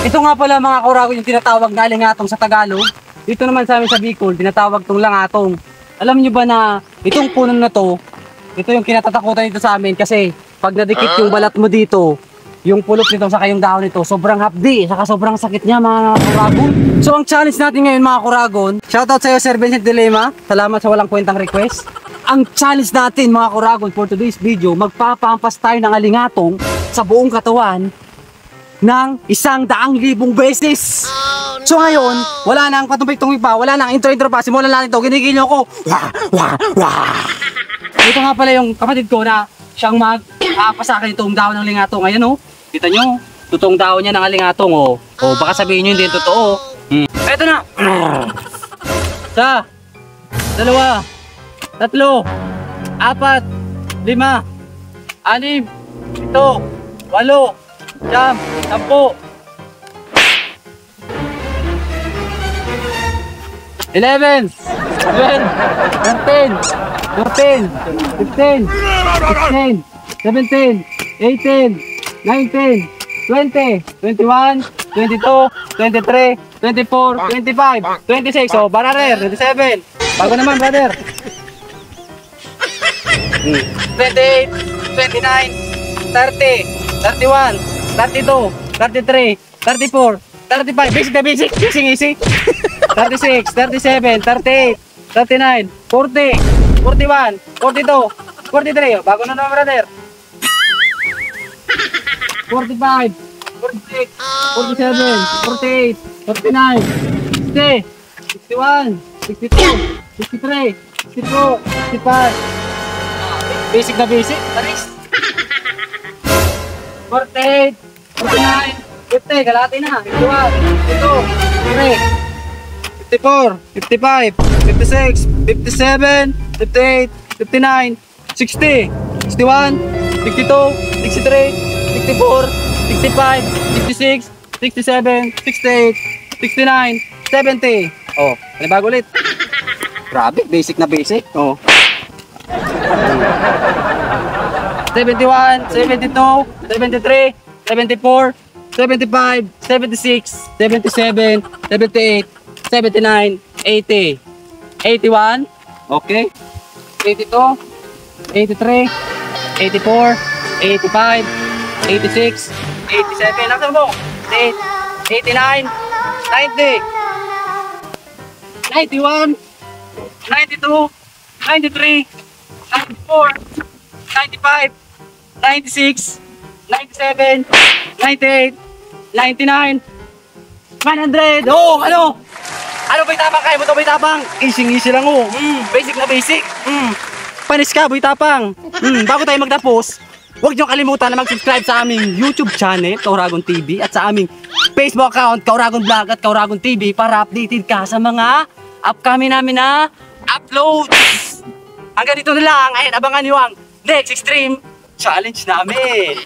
Ito nga pala mga kauragon yung tinatawag na alingatong sa Tagalog. Dito naman sa amin sa Bicol, tinatawag tong langatong. Alam nyo ba na itong puno na to, ito yung kinatatakutan dito sa amin kasi pag nadikit yung balat mo dito, yung pulot nito sa kayong dahon nito, sobrang hapdi, saka sobrang sakit niya mga kauragon. So ang challenge natin ngayon mga kauragon, shoutout sa iyo Sir Vincent Dilema, salamat sa walang kwentang request. Ang challenge natin mga kauragon for today's video, magpapahampas tayo ng alingatong sa buong katawan ng 100,000 beses. So ngayon, wala nang patumpik-tumpik pa, wala nang intro-intro pa, simulan natin ito, ginigil ko. Ito nga pala yung kapatid ko na siyang mag-aapasakan itong dahon ng lingatong. Ayan o, kita nyo, totoong dahon niya ng alingatong o. O baka sabihin nyo hindi totoo. Ito na. Isa, dalawa, tatlo, apat, lima, anim, ito, walo, siyam, 10, 11, 12, 13, 14, 15, 16, 17, 18, 19, 20, 21, 22, 23, 24, 25, 26. So, brother, 27. Bago naman, brother. 28, 29, 30, 31, 32, 33, 34, 35. Basic na basic. Easy. 36, 37, 38, 39, 40, 41, 42, 43. Bago na naman, brother. 45, 46, 47, 48, 49, 60, 61, 62, 63, 64, 65. Basic na basic. Aris. 48, 49, 50. Kalahati na. 51, 52, 53. 54, 55, 56, 57, 58, 59, 60, 61, 62, 63, 64, 65, 66, 67, 68, 69, 70. Oh, panibago ulit. Grabe, basic na basic. Oh. 71, 72, 73, 74, 75, 76, 77, 78, 79, 80, 81, okay, 82, 83, 84, 85, 86, 87, nakasama mo, 89, 90, 91, 92, 93, 94, 95, 96, 97, 98, 99, 100. Oh, ano? Ano boy tapang kaya mo to boy tapang? Easy lang oh. Basic na basic. Panis ka boy tapang. Bago tayo magtapos, huwag niyo kalimutan na mag-subscribe sa aming YouTube channel, Kauragon TV, at sa aming Facebook account, Kauragon Vlog at Kauragon TV para updated ka sa mga upcoming namin na uploads. Hanggang dito na lang. Ayan, abangan niyo ang next extreme challenge namin.